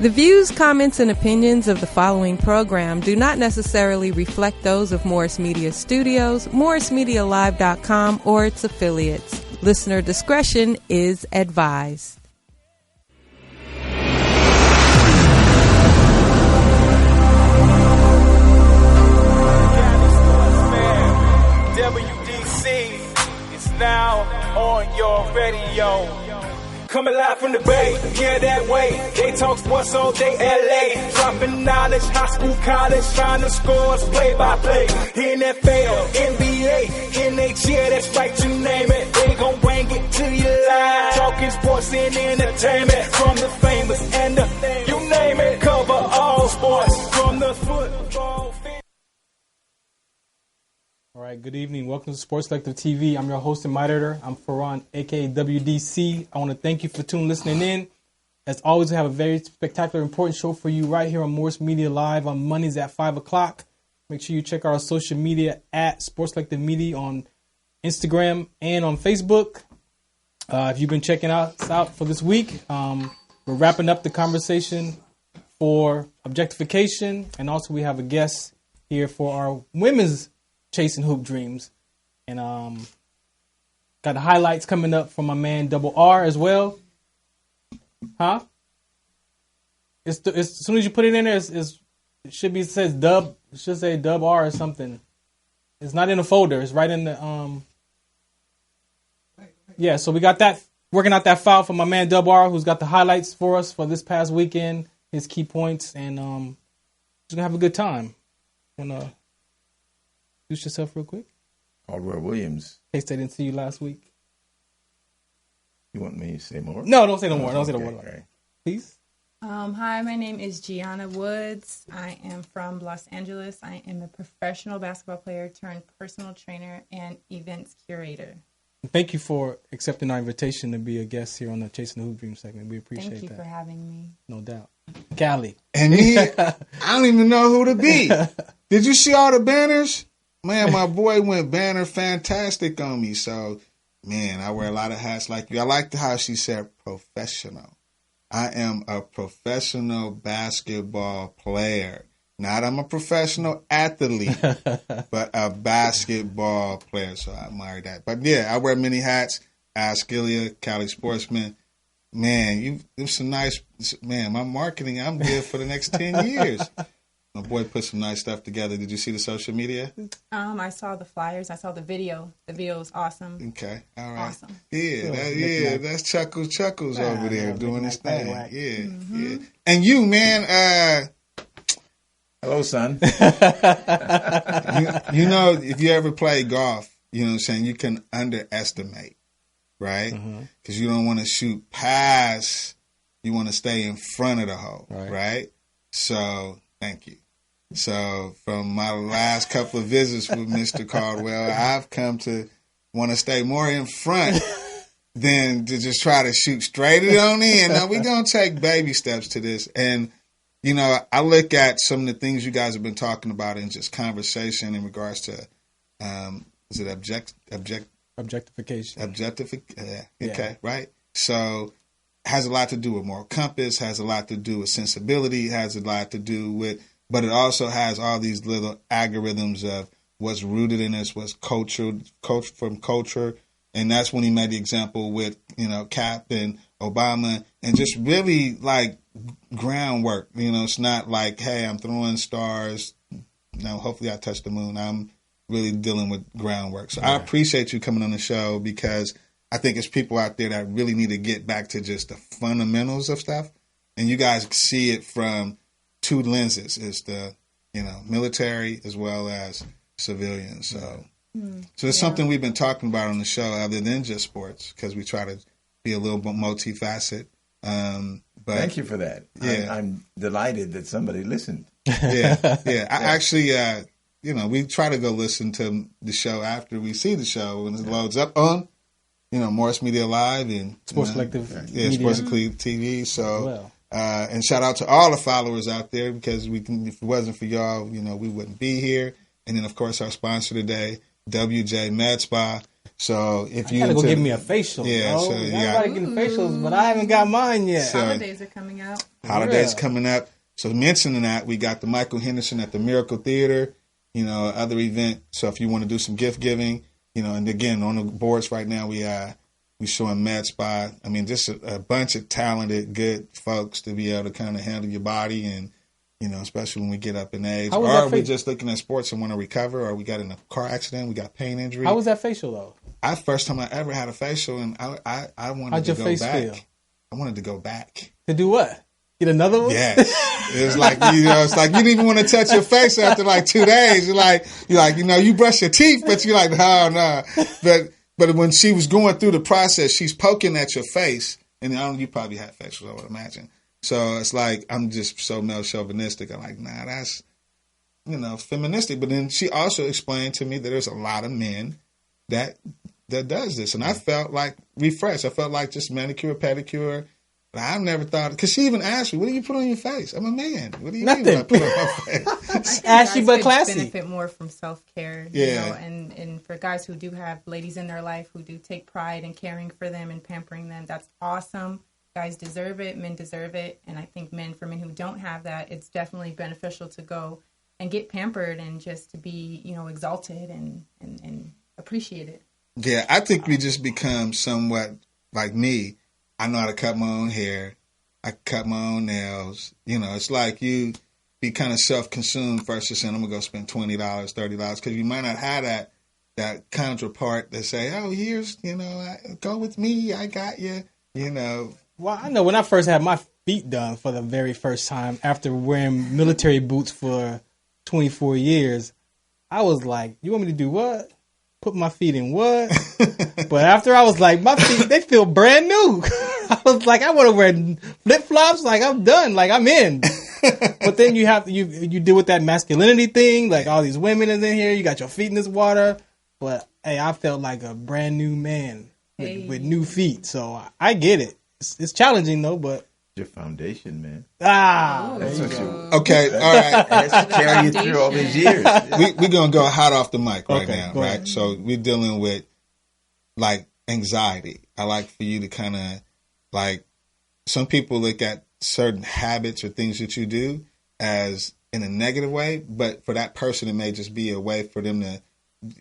The views, comments, and opinions of the following program do not necessarily reflect those of Morris Media Studios, MorrisMediaLive.com, or its affiliates. Listener discretion is advised. WDC is now on your radio. Coming live from the Bay, yeah, that way. They talk sports all day, LA. Dropping knowledge, high school, college, trying to score, play by play. NFL, NBA, NHL, that's right, you name it. They gon' bring it to you live. Talking sports and entertainment. From the famous and the, you name it. Cover all sports from the football field. All right, good evening. Welcome to Sports Collective TV. I'm your host and moderator. I'm Farron, a.k.a. WDC. I want to thank you for listening in. As always, we have a very spectacular, important show for you right here on Morris Media Live on Mondays at 5 o'clock. Make sure you check our social media at Sports Collective Media on Instagram and on Facebook. If you've been checking us out for this week, we're wrapping up the conversation for objectification. And also we have a guest here for our women's Chasing Hoop Dreams, and got the highlights coming up from my man Double R as well. Huh? As soon as you put it in there, it should be, it says Dub. It should say Dub R or something. It's not in the folder. It's right in the Yeah, so we got that, working out that file for my man Dub R, who's got the highlights for us for this past weekend, his key points, and just gonna have a good time. Wanna introduce yourself real quick? Caldwell Williams. In case they didn't see you last week. You want me to say more? No, don't say no more. Don't say no more. Okay. Please. Hi, my name is Gianna Woods. I am from Los Angeles. I am a professional basketball player turned personal trainer and events curator. Thank you for accepting our invitation to be a guest here on the Chasing the Hoop Dream segment. We appreciate that. Thank you for having me. No doubt. Callie. And me, I don't even know who to be. Did you see all the banners? Man, my boy went banner fantastic on me. So, man, I wear a lot of hats like you. I like how she said professional. I am a professional basketball player. Not I'm a professional athlete, but a basketball player. So I admire that. But, yeah, I wear many hats. Ask Ilya, Cali Sportsman. Man, there's some nice – man, my marketing, I'm good for the next 10 years. My boy put some nice stuff together. Did you see the social media? I saw the flyers. I saw the video. The video was awesome. Okay, all right. Awesome. Yeah, that's Chuckles over there doing his thing. Yeah. And you, man. Hello, son. you know, if you ever play golf, you know what I'm saying, you can underestimate, right? Because you don't want to shoot past. You want to stay in front of the hole, right? So, thank you. So from my last couple of visits with Mr. Caldwell, I've come to want to stay more in front than to just try to shoot straight on in. Now, we're going to take baby steps to this. And, you know, I look at some of the things you guys have been talking about in just conversation in regards to, is it objectification? Okay, right? So has a lot to do with moral compass, has a lot to do with sensibility, has a lot to do with, but it also has all these little algorithms of what's rooted in us, what's culture from culture. And that's when he made the example with, you know, Cap and Obama and just really like groundwork. You know, it's not like, hey, I'm throwing stars. Now, hopefully I touch the moon. I'm really dealing with groundwork. So I appreciate you coming on the show because I think it's people out there that really need to get back to just the fundamentals of stuff. And you guys see it from two lenses. It's the, you know, military as well as civilians. So it's something we've been talking about on the show other than just sports because we try to be a little bit multifaceted. But thank you for that. Yeah. I'm delighted that somebody listened. Yeah. I actually, you know, we try to go listen to the show after we see the show when it loads up on, you know, Morris Media Live and Sports Collective. Sports Collective TV. So, and shout out to all the followers out there because if it wasn't for y'all, you know, we wouldn't be here. And then, of course, our sponsor today, WJ Med Spa. So if you gotta go into- give me a facial. Yeah, bro. so Everybody getting facials, but I haven't got mine yet. So- Holidays are coming out. holidays Yeah. coming up. So mentioning that, we got the Michael Henderson at the Miracle Theater, other event. So if you want to do some gift giving, and again, on the boards right now, we showing Med Spa. I mean, just a bunch of talented, good folks to be able to kind of handle your body and, especially when we get up in age. How was Or that are we facial? just looking at sports and want to recover, or we got in a car accident, we got pain injury. How was that facial though? First time I ever had a facial, and I wanted How'd to your go face back. feel? I wanted to go back. To do what? Get another one? Yeah, it was like it's like you didn't even want to touch your face after like 2 days. You're like you brush your teeth, but you're like, no. But when she was going through the process, she's poking at your face, and you probably had facials, I would imagine. So it's like I'm just so male chauvinistic. I'm like, nah, that's feministic. But then she also explained to me that there's a lot of men that does this, and I felt like refreshed. I felt like just manicure, pedicure. But I never thought, because she even asked me, what do you put on your face? I'm a man. What do you mean what I put on my face? Ashy Guys but could classy. benefit more from self-care, Yeah. and for guys who do have ladies in their life who do take pride in caring for them and pampering them, that's awesome. Guys deserve it, men deserve it, and I think for men who don't have that, it's definitely beneficial to go and get pampered and just to be, exalted and appreciated. Yeah, I think we just become somewhat like me. I know how to cut my own hair. I cut my own nails. It's like you be kind of self-consumed versus saying, I'm going to go spend $20, $30, because you might not have that counterpart that say, oh, here's, go with me. I got you, Well, I know when I first had my feet done for the very first time after wearing military boots for 24 years, I was like, you want me to do what? Put my feet in what? But after I was like, my feet, they feel brand new. I was like, I want to wear flip-flops. Like, I'm done. Like, I'm in. But then you deal with that masculinity thing. Like, all these women is in here. You got your feet in this water. But, hey, I felt like a brand new man with new feet. So I get it. It's challenging, though, but. Your foundation, man. Okay, all right. That's carrying you through all these years. We're going to go hot off the mic right Okay, now, go right? ahead. So we're dealing with, like, anxiety. I like for you to kind of, like, some people look at certain habits or things that you do as in a negative way, but for that person, it may just be a way for them to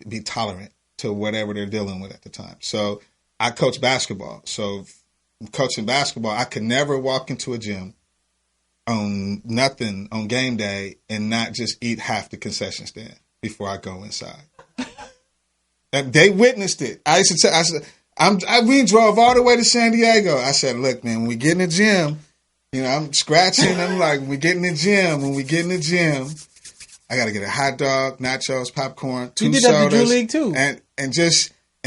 be tolerant to whatever they're dealing with at the time. So I coach basketball. So coaching basketball, I could never walk into a gym on nothing on game day and not just eat half the concession stand before I go inside. They witnessed it. We drove all the way to San Diego. I said, look, man, when we get in the gym, I'm scratching. I'm like, when we get in the gym, I got to get a hot dog, nachos, popcorn, 2 sodas. You did that to Drew League too. And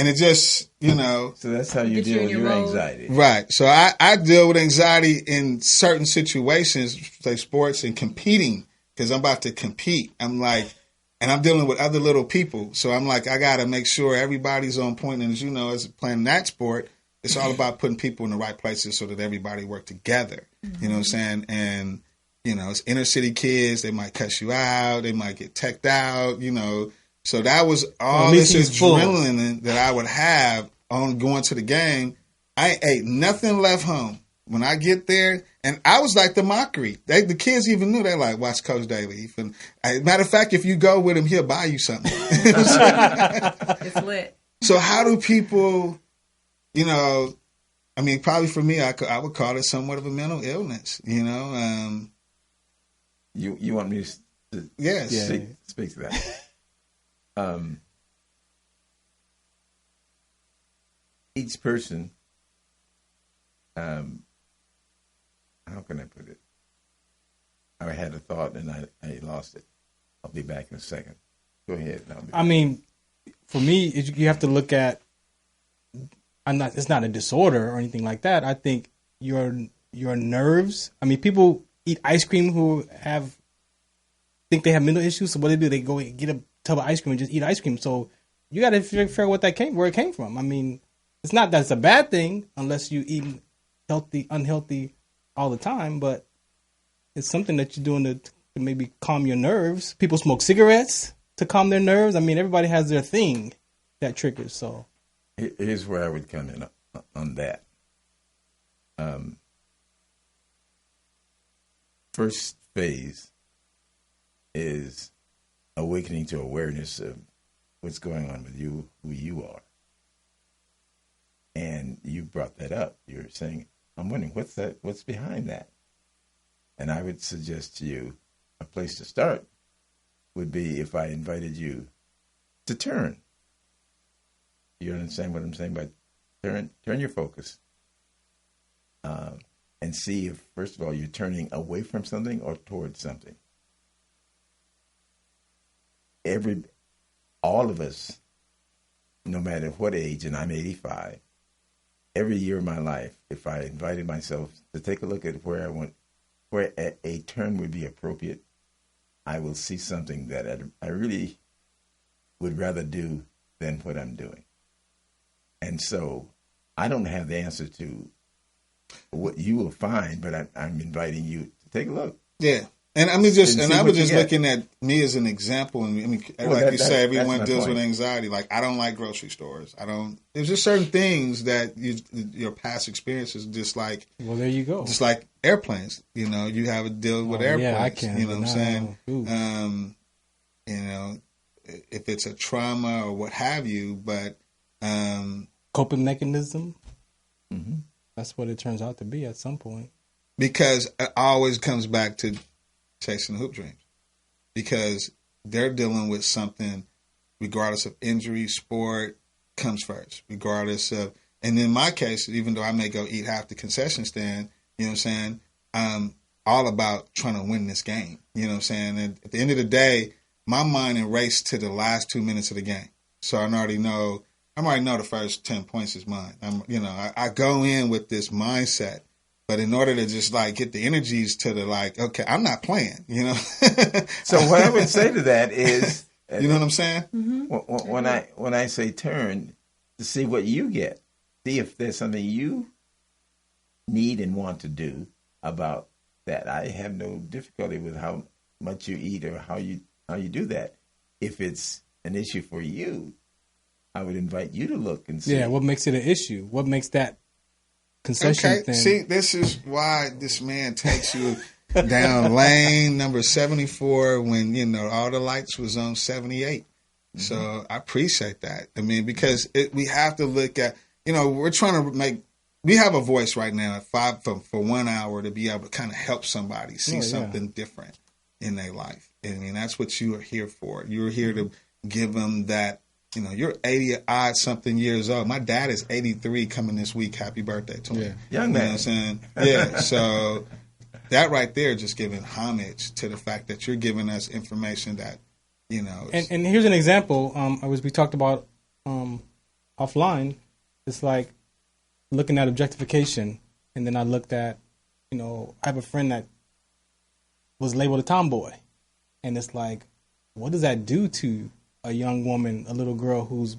it just, So that's how you Get you deal in with your your mode. anxiety. right. So I deal with anxiety in certain situations, like sports and competing, because I'm about to compete. I'm like, and I'm dealing with other little people. So I'm like, I got to make sure everybody's on point. And as you know, as playing that sport, it's all about putting people in the right places so that everybody work together. You know what I'm saying? And, it's inner city kids. They might cuss you out. They might get teched out, So that was all this adrenaline that I would have on going to the game. I ate nothing left home. When I get there, and I was like the mockery. The kids even knew. They're like, watch Coach Daly. Matter of fact, if you go with him, he'll buy you something. It's lit. So how do people, probably for me, I would call it somewhat of a mental illness, You want me to Yes. speak to that? Each person, how can I put it? I had a thought and I lost it. I'll be back in a second. Go ahead. For me, you have to look at. It's not a disorder or anything like that. I think your nerves. People eat ice cream who think they have mental issues. So what they do, they go get a tub of ice cream and just eat ice cream. So you got to figure out where it came from. It's not that it's a bad thing unless you eat unhealthy all the time, but it's something that you're doing to maybe calm your nerves. People smoke cigarettes to calm their nerves. Everybody has their thing that triggers. So Here's where I would come in on that. First phase is awakening to awareness of what's going on with you, who you are. And you brought that up. You're saying, I'm wondering, what's behind that? And I would suggest to you a place to start would be if I invited you to turn. You understand what I'm saying? But turn your focus and see if, first of all, you're turning away from something or towards something. All of us, no matter what age, and I'm 85, every year of my life, if I invited myself to take a look at where a turn would be appropriate, I will see something that I really would rather do than what I'm doing. And so I don't have the answer to what you will find, but I'm inviting you to take a look. Yeah. And I mean, I was just looking at me as an example. And I mean, like you say, everyone deals with anxiety. Like, I don't like grocery stores. There's just certain things that your past experiences, just like, well, there you go. Just like airplanes, you know, you have to deal with airplanes. Yeah, I can. You know what I'm saying? You know, if it's a trauma or what have you, but coping mechanism. Mm-hmm. That's what it turns out to be at some point. Because it always comes back to chasing the hoop dreams, because they're dealing with something, regardless of injury, sport comes first, regardless of, and in my case, even though I may go eat half the concession stand, you know what I'm saying, I'm all about trying to win this game, you know what I'm saying, and at the end of the day, my mind erased to the last 2 minutes of the game, so I already know the first 10 points is mine. I go in with this mindset. But in order to just like get the energies to the like, okay, I'm not playing, you know. So what I would say to that is, you know what I'm saying? Mm-hmm. When I say turn, to see what you get, see if there's something you need and want to do about that. I have no difficulty with how much you eat or how you do that. If it's an issue for you, I would invite you to look and see. Yeah, what makes it an issue? What makes that concession thing? See, this is why this man takes you down lane number 74 when, you know, all the lights was on 78. Mm-hmm. So I appreciate that. I mean, because we have to look at, you know, we're trying to we have a voice right now at for 1 hour to be able to kind of help somebody see something different in their life. I mean, that's what you are here for. You're here to give them that. You know, you're 80 something years old. My dad is 83 coming this week. Happy birthday to him. Yeah. Young man. You know what I'm saying? Yeah. So that right there, just giving homage to the fact that you're giving us information that, you know. And here's an example. We talked about offline. It's like looking at objectification. And then I looked at, you know, I have a friend that was labeled a tomboy. And it's like, what does that do to a young woman, a little girl who's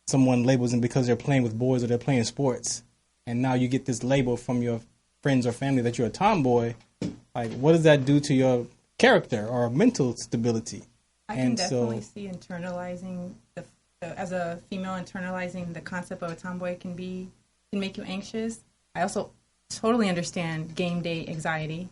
someone labels them because they're playing with boys or they're playing sports, and now you get this label from your friends or family that you're a tomboy? Like, what does that do to your character or mental stability? I can definitely see internalizing as a female, internalizing the concept of a tomboy can make you anxious. I also totally understand game day anxiety.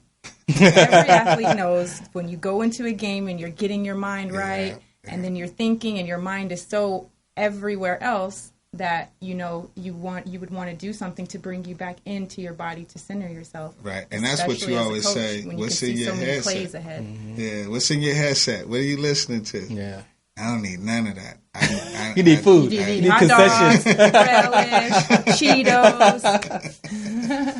Every athlete knows when you go into a game and you're getting your mind right. And then you're thinking, and your mind is so everywhere else that you would want to do something to bring you back into your body to center yourself. Right, and that's what you always say. What's in your headset? Mm-hmm. Yeah, what's in your headset? What are you listening to? Yeah, I don't need none of that. You need food. You need concessions, relish, Cheetos.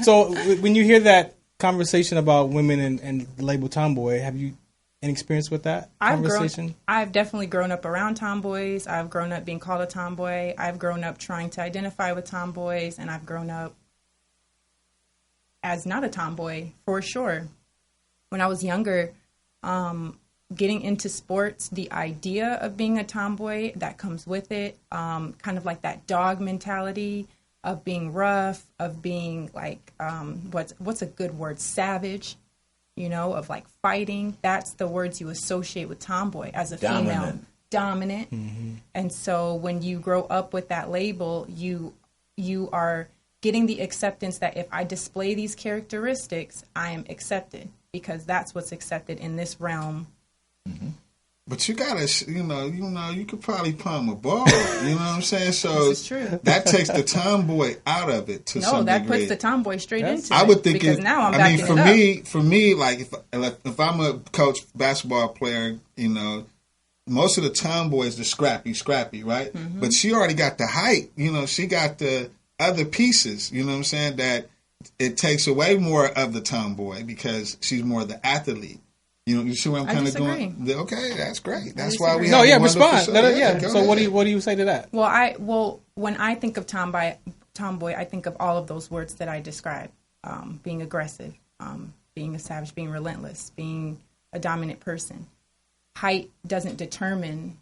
So when you hear that conversation about women and the label tomboy, have you any experience with that conversation? I've definitely grown up around tomboys. I've grown up being called a tomboy. I've grown up trying to identify with tomboys, and I've grown up as not a tomboy, for sure. When I was younger, getting into sports, the idea of being a tomboy that comes with it, kind of like that dog mentality of being rough, of being like, what's a good word, savage, you know, of like fighting. That's the words you associate with tomboy as a female. dominant. And so when you grow up with that label, you are getting the acceptance that if I display these characteristics, I am accepted, because that's what's accepted in this realm. But you gotta, you could probably palm a ball. You know what I'm saying? So This is true. that takes the tomboy out of it to some that degree. puts the tomboy straight into it. I would think because now I'm backing it up. for me, like if I'm a coach basketball player, most of the tomboys are scrappy, right? But she already got the height. She got the other pieces. You know what I'm saying? That it takes away more of the tomboy because she's more the athlete. You see where I'm kind of going? Okay, that's great. That's why we have respond. So ahead. what do you say to that? Well, when I think of tomboy, I think of all of those words that I described: being aggressive, being a savage, being relentless, being a dominant person. Height doesn't determine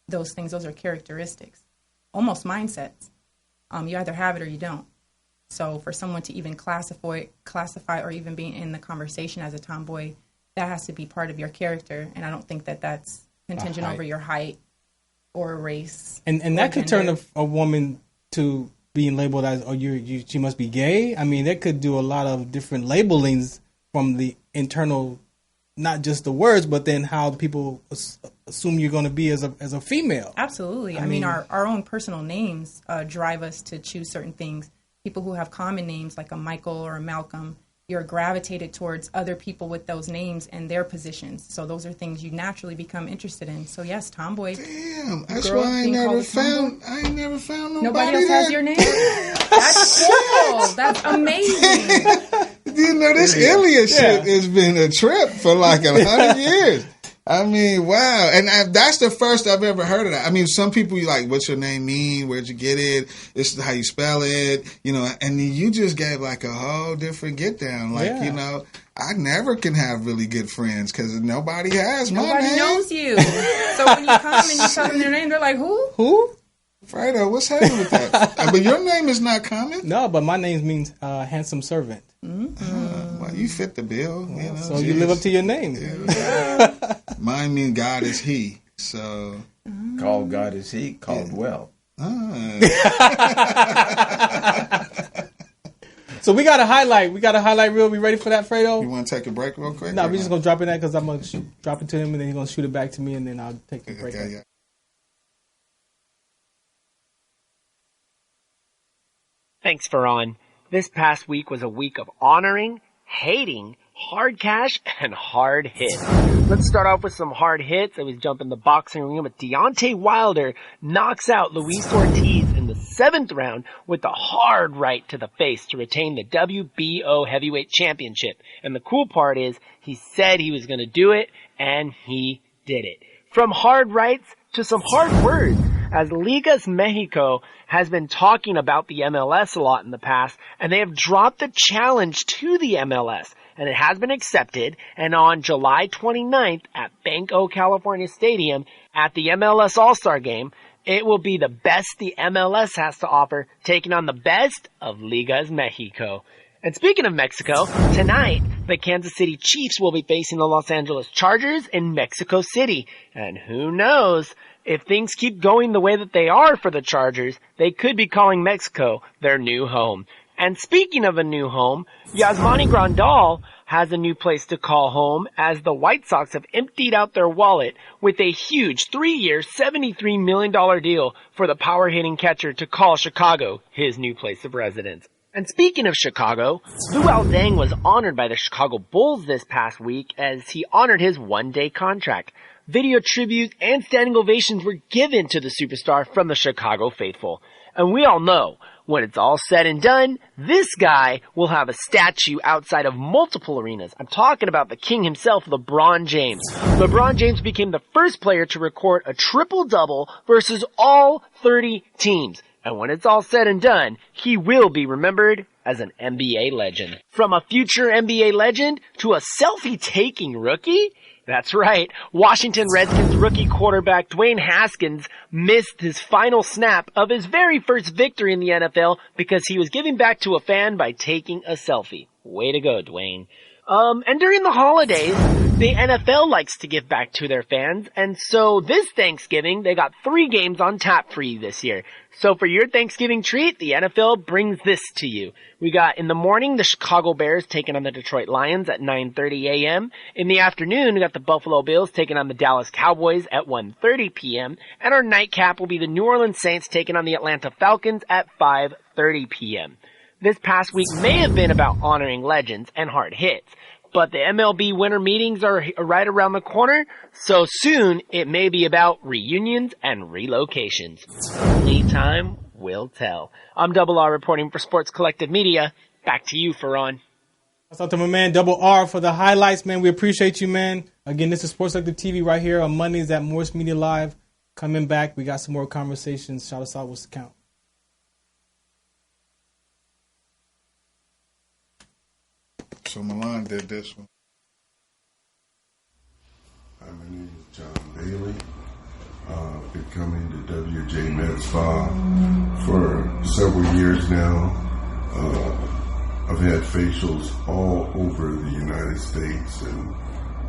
those things; those are characteristics, almost mindsets. You either have it or you don't. So, for someone to even classify, or even be in the conversation as a tomboy, that has to be part of your character, and I don't think that that's contingent over your height or race. And that could turn a woman to being labeled as, she must be gay. I mean, that could do a lot of different labelings from the internal, not just the words, but then how people assume you're going to be as a female. Absolutely. I mean, our own personal names drive us to choose certain things. People who have common names like a Michael or a Malcolm, you're gravitated towards other people with those names and their positions. So those are things you naturally become interested in. So yes, tomboy. Damn, that's why I ain't never found nobody else has your name. That's cool. That's amazing. This Ilya shit has been a trip for like 100 years. I mean, wow. And that's the first I've ever heard of that. I mean, some people, you like, what's your name mean? Where'd you get it? This is how you spell it. And you just gave like a whole different get down. Like, I never can have really good friends because nobody has my name. Nobody knows you. So when you come and you tell them their name, they're like, who? Who? Fredo, what's happening with that? But your name is not common? No, but my name means handsome servant. Well, you fit the bill. So you live up to your name. Yeah. Mine means God is He. So called God is He, called well. So we got a highlight. Reel. We ready for that, Fredo? You want to take a break real quick? No, we're just going to drop it in because I'm going to drop it to him and then he's going to shoot it back to me and then I'll take the break. Okay, yeah. Thanks, Faran. This past week was a week of honoring, hating, hard cash, and hard hits. Let's start off with some hard hits. I was jumping the boxing ring with Deontay Wilder knocks out Luis Ortiz in the 7th round with a hard right to the face to retain the WBO heavyweight championship. And the cool part is he said he was going to do it, and he did it. From hard rights to some hard words, as Ligas Mexico has been talking about the MLS a lot in the past, and they have dropped the challenge to the MLS, and it has been accepted, and on July 29th at Banco California Stadium at the MLS All-Star Game, it will be the best the MLS has to offer, taking on the best of Ligas Mexico. And speaking of Mexico, tonight, the Kansas City Chiefs will be facing the Los Angeles Chargers in Mexico City. And who knows, if things keep going the way that they are for the Chargers, they could be calling Mexico their new home. And speaking of a new home, Yasmani Grandal has a new place to call home as the White Sox have emptied out their wallet with a huge 3-year, $73 million deal for the power-hitting catcher to call Chicago his new place of residence. And speaking of Chicago, Luol Deng was honored by the Chicago Bulls this past week as he honored his one-day contract. Video tributes and standing ovations were given to the superstar from the Chicago faithful. And we all know, when it's all said and done, this guy will have a statue outside of multiple arenas. I'm talking about the king himself, LeBron James. LeBron James became the first player to record a triple-double versus all 30 teams. And when it's all said and done, he will be remembered as an NBA legend. From a future NBA legend to a selfie-taking rookie? That's right. Washington Redskins rookie quarterback Dwayne Haskins missed his final snap of his very first victory in the NFL because he was giving back to a fan by taking a selfie. Way to go, Dwayne. And during the holidays, the NFL likes to give back to their fans, and so this Thanksgiving, they got 3 games on tap for you this year. So for your Thanksgiving treat, the NFL brings this to you. We got in the morning, the Chicago Bears taking on the Detroit Lions at 9:30 a.m. In the afternoon, we got the Buffalo Bills taking on the Dallas Cowboys at 1:30 p.m. And our nightcap will be the New Orleans Saints taking on the Atlanta Falcons at 5:30 p.m. This past week may have been about honoring legends and hard hits, but the MLB winter meetings are right around the corner, so soon it may be about reunions and relocations. Only time will tell. I'm Double R reporting for Sports Collective Media. Back to you, Faran. Shout out to my man Double R for the highlights, man. We appreciate you, man. Again, this is Sports Collective TV right here on Mondays at Morris Media Live. Coming back, we got some more conversations. Shout us out. What's the count? So Milan did this one. Hi, my name is John Bailey. Been coming to WJ Med Spa for several years now. I've had facials all over the United States and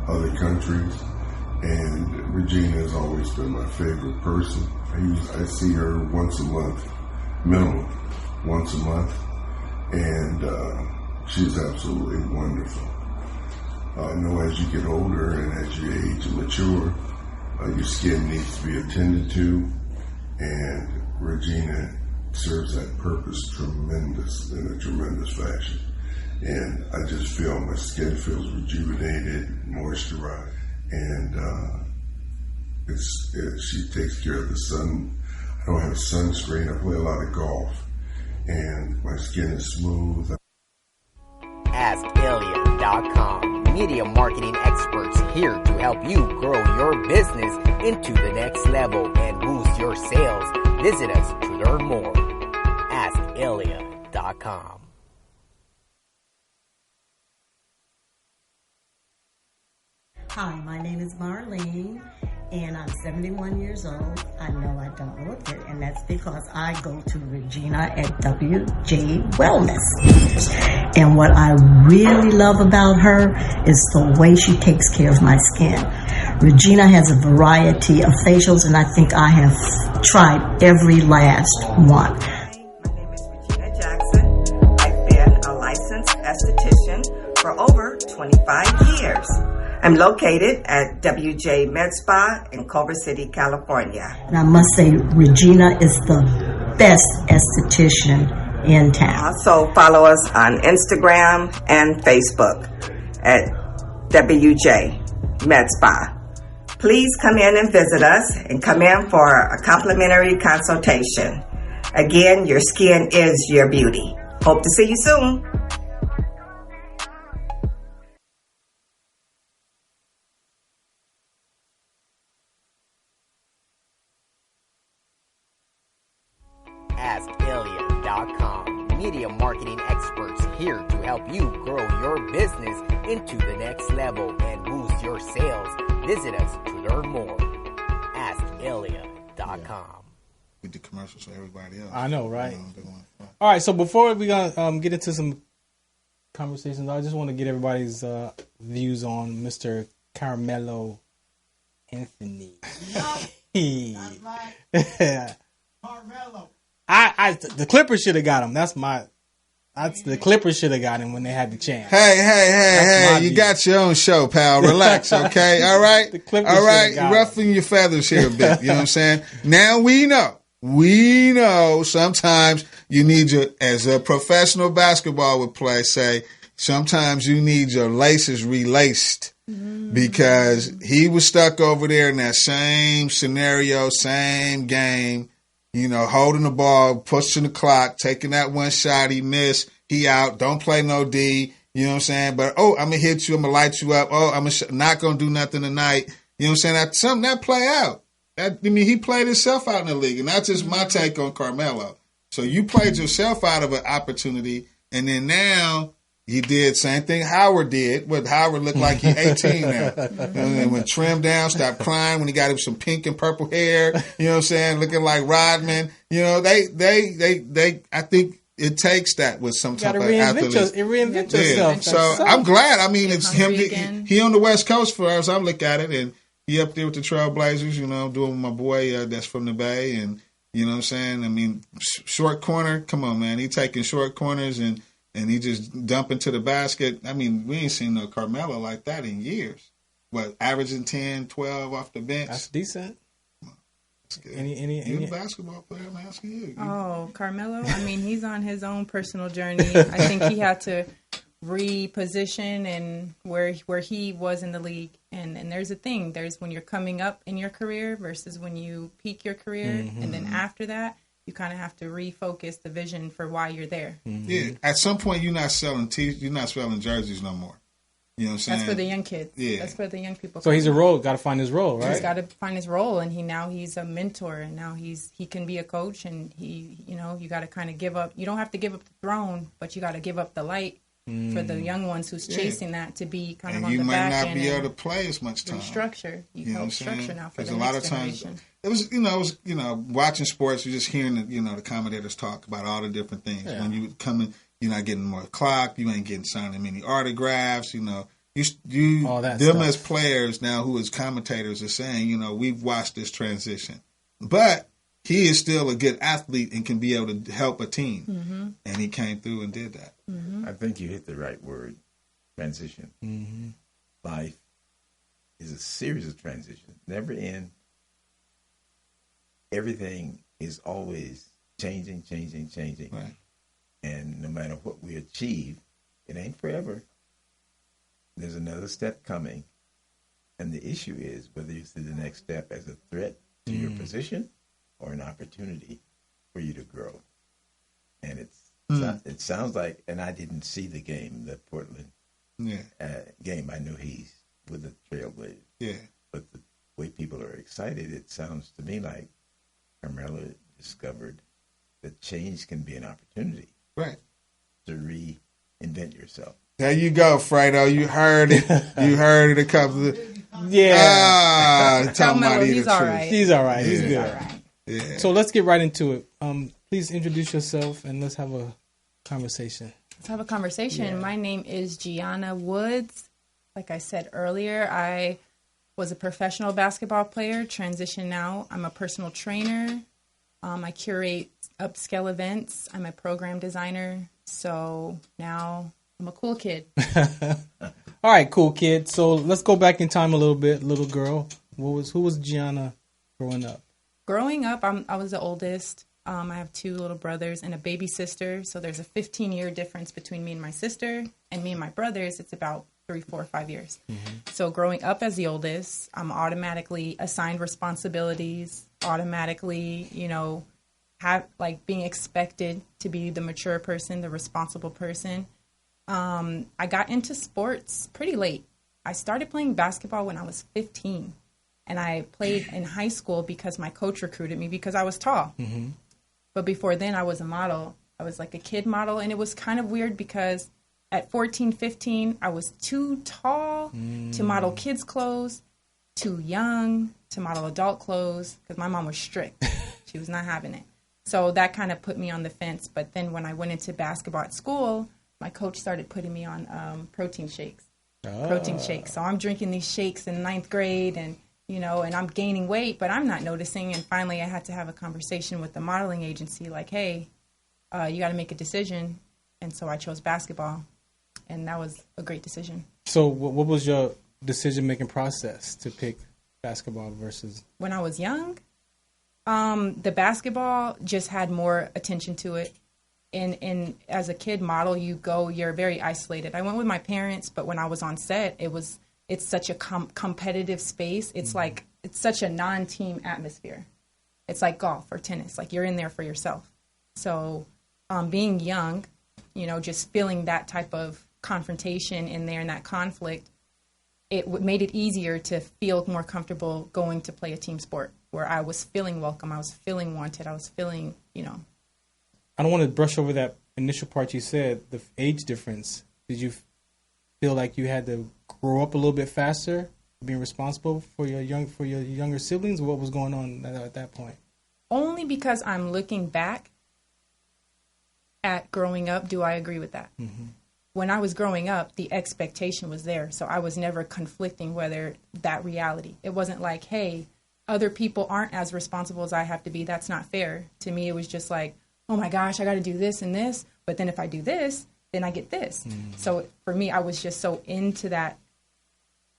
other countries, and Regina has always been my favorite person. I see her once a month, minimum, once a month, and she's absolutely wonderful. I know as you get older and as you age and mature, your skin needs to be attended to, and Regina serves that purpose in a tremendous fashion. And I just feel my skin feels rejuvenated, moisturized, and she takes care of the sun. I don't have sunscreen. I play a lot of golf, and my skin is smooth. AskAlien.com. Media marketing experts here to help you grow your business into the next level and boost your sales. Visit us to learn more. AskAlien.com. Hi, my name is Marlene, and I'm 71 years old. I know I don't look it, and that's because I go to Regina at WJ Wellness. And what I really love about her is the way she takes care of my skin. Regina has a variety of facials, and I think I have tried every last one. My name is Regina Jackson. I've been a licensed esthetician for over 25 years. I'm located at WJ Med Spa in Culver City, California. And I must say, Regina is the best esthetician in town. Also follow us on Instagram and Facebook at WJ Med Spa. Please come in and visit us and come in for a complimentary consultation. Again, your skin is your beauty. Hope to see you soon. AskAlien.com. Media marketing experts here to help you grow your business into the next level and boost your sales. Visit us to learn more. AskAlien.com. With the commercials for everybody else. I know, right? All right, so before we gonna get into some conversations, I just want to get everybody's views on Mr. Carmelo Anthony. That's right. Carmelo. The Clippers should have got him. The Clippers should have got him when they had the chance. Hey, you got your own show, pal. Relax, okay? All right? All right, ruffling your feathers here a bit. You know what I'm saying? Now we know sometimes you need as a professional basketball would say, sometimes you need your laces relaced. Because he was stuck over there in that same scenario, same game. You know, holding the ball, pushing the clock, taking that one shot, he missed, he out, don't play no D, you know what I'm saying? But, I'm going to hit you, I'm going to light you up, I'm not going to do nothing tonight. You know what I'm saying? Something that play out. He played himself out in the league, and that's just my take on Carmelo. So you played yourself out of an opportunity, and then now you did same thing Howard did. What Howard looked like he's 18 now. And when trimmed down, stopped crying, when he got him some pink and purple hair, you know what I'm saying, looking like Rodman. You know, they I think it takes that with some You type gotta of athlete. reinvent yourself. So I'm glad. I mean, it's him. again. He on the West Coast for us. I look at it, and he up there with the Trailblazers. You know, doing with my boy that's from the Bay, and you know what I'm saying. I mean, short corner. Come on, man. He taking short corners and he just dumping to the basket. I mean, we ain't seen no Carmelo like that in years. What, averaging 10, 12 off the bench? That's decent. You're a basketball player, I'm asking you. Oh, Carmelo? I mean, he's on his own personal journey. I think he had to reposition and where he was in the league. And there's a thing. There's when you're coming up in your career versus when you peak your career. Mm-hmm. And then after that, you kind of have to refocus the vision for why you're there. Mm-hmm. Yeah. At some point, you're not selling jerseys no more. You know what I'm saying? That's for the young kids. Yeah. That's for the young people. So he's a role. Got to find his role, right? He's got to find his role, and he's a mentor, and now he can be a coach, and you got to kind of give up. You don't have to give up the throne, but you got to give up the light for the young ones who's chasing that to be kind of on the back end. And you might not be able to play as much time. Structure. You help structure now for the a next lot of generation. times it was watching sports. You're just hearing the commentators talk about all the different things. Yeah. When you come in, you're not getting more clock. You ain't getting signed many autographs. Them as players now who as commentators are saying, we've watched this transition. But he is still a good athlete and can be able to help a team. Mm-hmm. And he came through and did that. Mm-hmm. I think you hit the right word, transition. Mm-hmm. Life is a series of transitions, never end. Everything is always changing. Right. And no matter what we achieve, it ain't forever. There's another step coming, and the issue is whether you see the next step as a threat to your position or an opportunity for you to grow. And it sounds like, and I didn't see the game, the Portland game. I knew he's with the Trailblazers. Yeah. But the way people are excited, it sounds to me like Carmelo discovered that change can be an opportunity. Right. To reinvent yourself. There you go, Fredo. You heard it. You heard it a couple of... Yeah. Carmelo, he's all right. He's all right. He's good. All right. Yeah. So let's get right into it. Please introduce yourself and let's have a conversation. Let's have a conversation. Yeah. My name is Gianna Woods. Like I said earlier, I was a professional basketball player, transition now. I'm a personal trainer. I curate upscale events. I'm a program designer. So now I'm a cool kid. All right, cool kid. So let's go back in time a little bit. Little girl, who was Gianna growing up? Growing up, I was the oldest. I have two little brothers and a baby sister. So there's a 15-year difference between me and my sister. And me and my brothers, it's about 3, 4, 5 years. Mm-hmm. So growing up as the oldest, I'm automatically assigned responsibilities, automatically, being expected to be the mature person, the responsible person. I got into sports pretty late. I started playing basketball when I was 15. And I played in high school because my coach recruited me because I was tall. Mm-hmm. But before then, I was a model. I was like a kid model. And it was kind of weird because at 14, 15, I was too tall to model kids' clothes, too young to model adult clothes because my mom was strict. She was not having it. So that kind of put me on the fence. But then when I went into basketball at school, my coach started putting me on protein shakes. So I'm drinking these shakes in 9th grade and I'm gaining weight, but I'm not noticing. And finally, I had to have a conversation with the modeling agency like, hey, you got to make a decision. And so I chose basketball. And that was a great decision. So what was your decision-making process to pick basketball versus? When I was young, the basketball just had more attention to it. And as a kid model, you're very isolated. I went with my parents, but when I was on set, it's such a competitive space. It's like, it's such a non-team atmosphere. It's like golf or tennis. Like you're in there for yourself. So being young, just feeling that type of confrontation in there and that conflict, it made it easier to feel more comfortable going to play a team sport where I was feeling welcome. I was feeling wanted. I was feeling, I don't want to brush over that initial part you said, the age difference. Did you feel like you had to grow up a little bit faster, being responsible for your younger siblings? What was going on at that point? Only because I'm looking back at growing up, do I agree with that? Mm-hmm. When I was growing up, the expectation was there. So I was never conflicting whether that reality. It wasn't like, hey, other people aren't as responsible as I have to be. That's not fair. To me, it was just like, oh my gosh, I got to do this and this. But then if I do this, then I get this. Mm-hmm. So for me, I was just so into that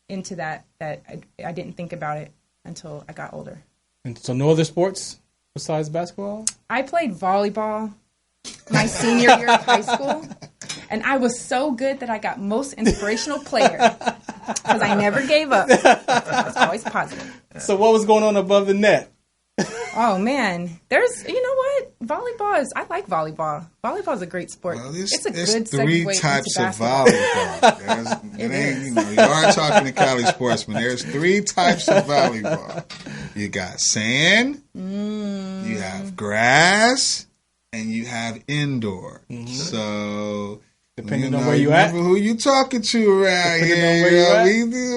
I didn't think about it until I got older. And so no other sports besides basketball? I played volleyball my senior year of high school. And I was so good that I got most inspirational player because I never gave up. I was always positive. So what was going on above the net? Oh, man. There's, you know what? Volleyball is, I like volleyball. Volleyball is a great sport. Well, it's a there's good three segue types into of basketball. volleyball. You are talking to college sportsmen. There's three types of volleyball. You got sand, you have grass, and you have indoor. Mm-hmm. So depending on where you at, who you talking to around here?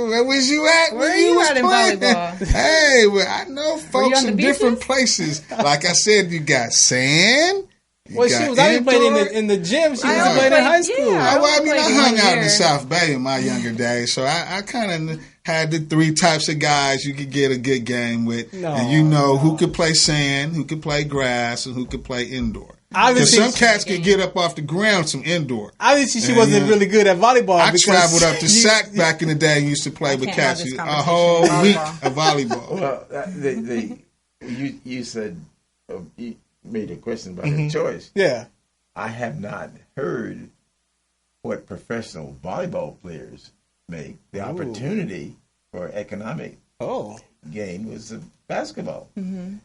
Where was you at? Where you at in volleyball? Hey, well, I know folks in different places. Like I said, you got sand. Well, she was already playing in the gym. She was playing in high school. Yeah, I hung out in the South Bay in my younger days, so I kind of had the three types of guys you could get a good game with, and you know who could play sand, who could play grass, and who could play indoor. Because some cats could get up off the ground some indoor. Obviously, she wasn't really good at volleyball. I traveled up to SAC back in the day and used to play with cats a whole week of volleyball. Well, you said you made a question about the choice. Yeah, I have not heard what professional volleyball players make. The opportunity for economic gain was basketball. Mm-hmm.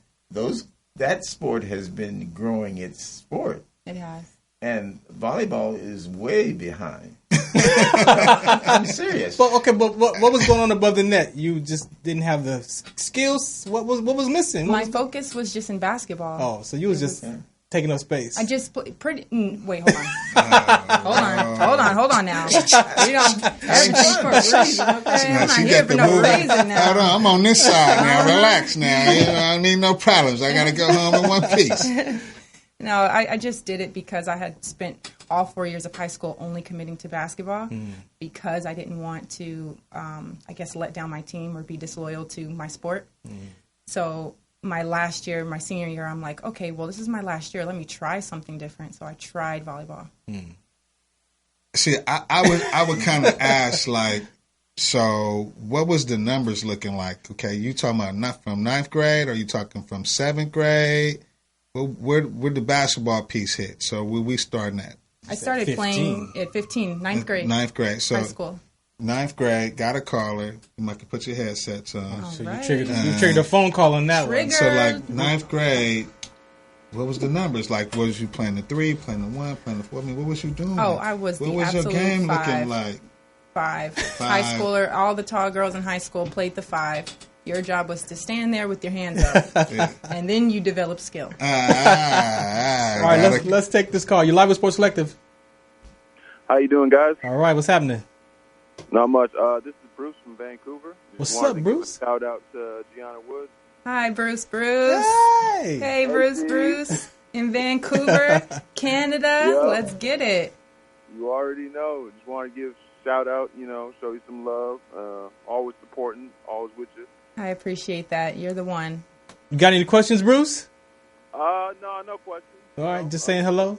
That sport has been growing its sport. It has. And volleyball is way behind. I'm serious. But what was going on above the net? You just didn't have the skills? What was missing? My focus was just in basketball. Oh, so you was just taking up space. I just wait, hold on. hold on now. You know, everything's for a reason, okay? I'm not here for no reason now. Hold on, I'm on this side now. Relax now. You know, I don't need no problems. I got to go home in one piece. No, I just did it because I had spent all 4 years of high school only committing to basketball because I didn't want to, I guess, let down my team or be disloyal to my sport. So my last year, my senior year, I'm like, okay, well, this is my last year. Let me try something different. So I tried volleyball. See, I would kind of ask, like, so what was the numbers looking like? Okay, you talking about not from ninth grade, or you talking from seventh grade? Where the basketball piece hit? So where we starting at? I started playing at 15, ninth grade. Ninth grade. So high school. Ninth grade, got a caller. You might put your headsets on. So you triggered a phone call on that one. So like ninth grade, what was the numbers? Like, was you playing the 3, playing the 1, playing the 4? I mean, what was you doing? Oh, I was what the was absolute your game 5. Looking like? 5. High schooler, all the tall girls in high school played the 5. Your job was to stand there with your hands up, and then you develop skill. All right, let's take this call. You're live with Sports Collective. How you doing, guys? All right, what's happening? Not much. This is Bruce from Vancouver. What's up, Bruce? Shout out to Gianna Woods. Hi, Bruce. Hey, hey, Bruce. In Vancouver, Canada. Yep. Let's get it. You already know. Just want to give shout out. Show you some love. Always supporting. Always with you. I appreciate that. You're the one. You got any questions, Bruce? No questions. All right, just saying hello.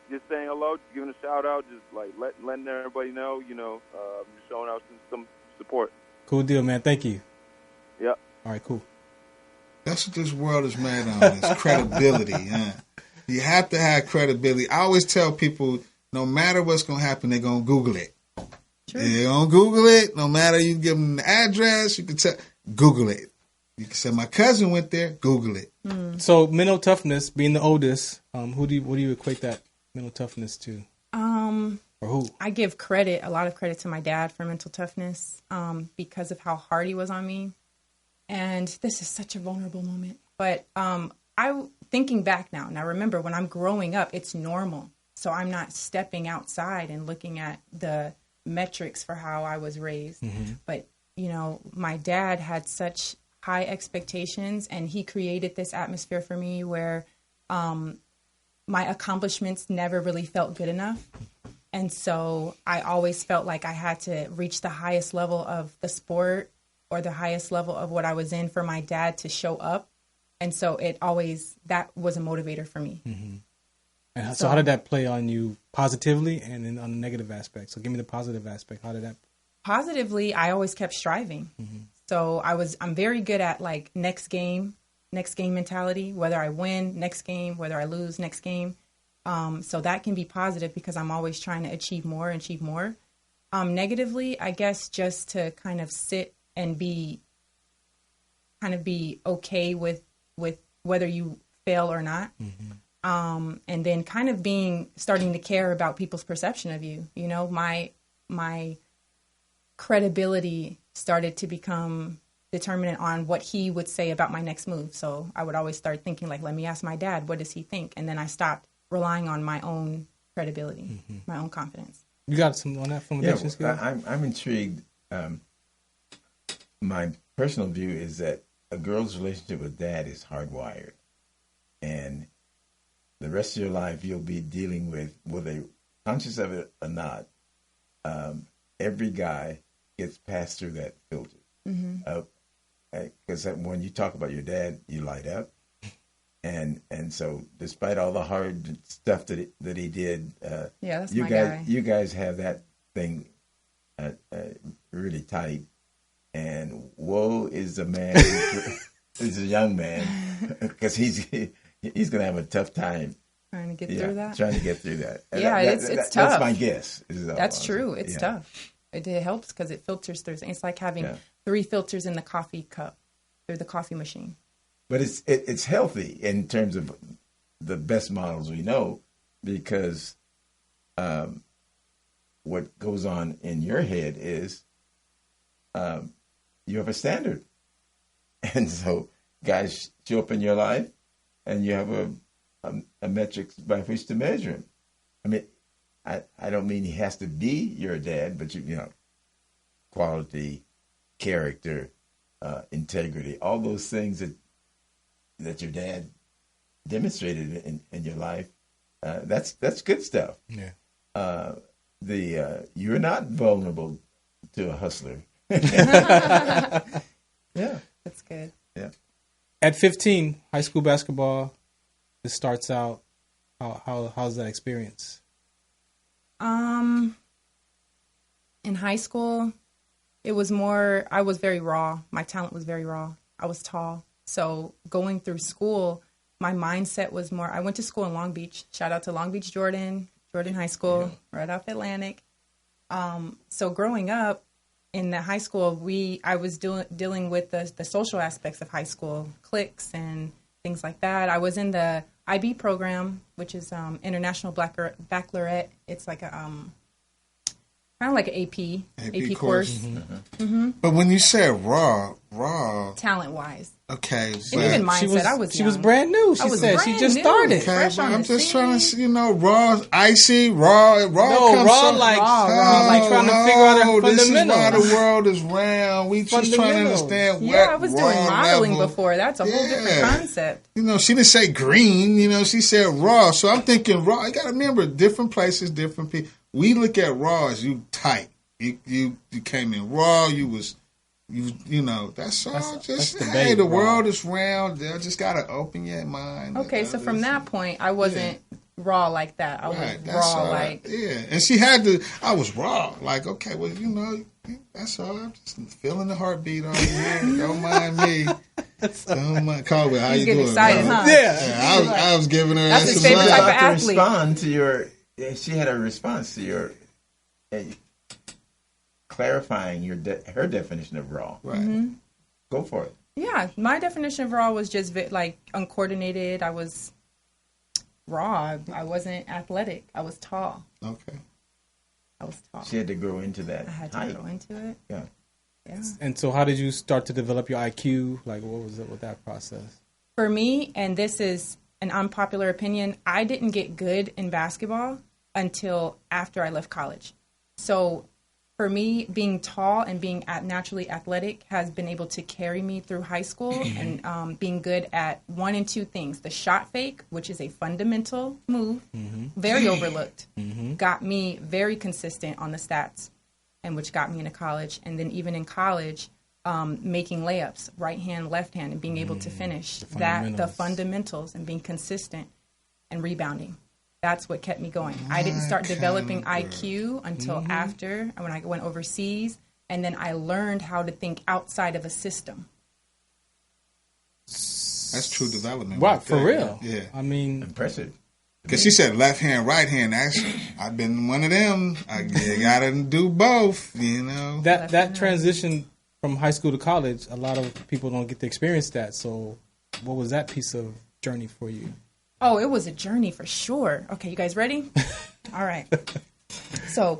Just saying hello, just giving a shout out, just like letting everybody know, just showing out some support. Cool deal, man. Thank you. Yep. All right, cool. That's what this world is made on, is credibility. Huh? You have to have credibility. I always tell people, no matter what's going to happen, they're going to Google it. True. They're going to Google it. No matter you give them the address, you can tell, Google it. You can say, my cousin went there, Google it. So mental toughness, being the oldest, what do you equate that mental toughness to? Or who? I give a lot of credit to my dad for mental toughness because of how hard he was on me. And this is such a vulnerable moment. But thinking back now, remember when I'm growing up, it's normal. So I'm not stepping outside and looking at the metrics for how I was raised. Mm-hmm. But, my dad had such high expectations, and he created this atmosphere for me where my accomplishments never really felt good enough. And so I always felt like I had to reach the highest level of the sport or the highest level of what I was in for my dad to show up. And so that was a motivator for me. Mm-hmm. And so how did that play on you positively and then on the negative aspect? So give me the positive aspect. How did that? Positively, I always kept striving. Mm-hmm. So I'm very good at like next game mentality, whether I win next game, whether I lose next game. So that can be positive because I'm always trying to achieve more. Negatively, I guess just to kind of sit and be okay with whether you fail or not. Mm-hmm. And then kind of starting to care about people's perception of you. You know, my credibility started to become determinant on what he would say about my next move. So I would always start thinking like, let me ask my dad, what does he think? And then I stopped relying on my own credibility, my own confidence. You got some on that from skills? I'm intrigued. My personal view is that a girl's relationship with dad is hardwired. And the rest of your life, you'll be dealing with, whether conscious of it or not, every guy gets passed through that filter. Because when you talk about your dad, you light up. And so despite all the hard stuff that he did, that's you my guys, guy. You guys have that thing really tight. And woe is the man, is a young man, because he's going to have a tough time trying to get through that. Trying to get through that. It's tough. That's my guess. That's true. It's tough. It helps because it filters through. It's like having 3 filters in the coffee cup through the coffee machine. But it's healthy in terms of the best models we know, because what goes on in your head is you have a standard. And so guys show up in your life and you have a metric by which to measure him. I mean, I don't mean he has to be your dad, but you know, quality, character, integrity, all those things that your dad demonstrated in your life. That's good stuff. Yeah. You're not vulnerable to a hustler. Yeah. That's good. Yeah. At 15, high school basketball, this starts out. How's that experience? In high school, it was more, I was very raw. My talent was very raw. I was tall. So going through school, my mindset was more, I went to school in Long Beach. Shout out to Long Beach, Jordan High School, right off Atlantic. So growing up in the high school, I was dealing with the social aspects of high school, cliques and things like that. I was in the IB program, which is International Baccalaureate. It's like a kind of like an AP course. Mm-hmm. Mm-hmm. But when you said raw, talent wise, okay, and even mindset, she was brand new. She said she just started. Okay, but I'm just trying to, raw, icy, raw. No, raw like trying to figure out her fundamentals. This is why the world is round. We just trying to understand what. Yeah, I was doing modeling before. That's a whole different concept. She didn't say green. She said raw. So I'm thinking raw. You got to remember, different places, different people. We look at raw as you tight. You came in raw. That's all. The world is round. I just gotta open your mind. Okay, so from that point, I wasn't raw like that. I was raw like And she had to. I was raw. Like, okay, well, that's all. I'm just feeling the heartbeat on you. Don't mind me. Don't mind. Carl, how you doing? Excited, huh? Yeah. I was giving her. That's his favorite type of athlete. Respond to your. She had a response to your. Clarifying her definition of raw. Right. Mm-hmm. Go for it. Yeah, my definition of raw was just like uncoordinated. I was raw. I wasn't athletic. I was tall. Okay. I was tall. She had to grow into that. I had to grow into it. Yeah. Yeah. And so how did you start to develop your IQ? Like, what was it with that process? For me, and this is an unpopular opinion, I didn't get good in basketball until after I left college. So for me, being tall and being naturally athletic has been able to carry me through high school and being good at one and two things. The shot fake, which is a fundamental move, very overlooked, got me very consistent on the stats, and which got me into college. And then even in college, making layups, right hand, left hand, and being able to finish the fundamentals and being consistent and rebounding. That's what kept me going. I didn't start developing IQ until after, when I went overseas, and then I learned how to think outside of a system. That's true development. Wow, right for there. real. Yeah. I mean, impressive. Because she said left hand, right hand. I've been one of them. You got to do both, you know. That transition from high school to college, a lot of people don't get to experience that. So what was that piece of journey for you? Oh, it was a journey for sure. Okay, you guys ready? All right. So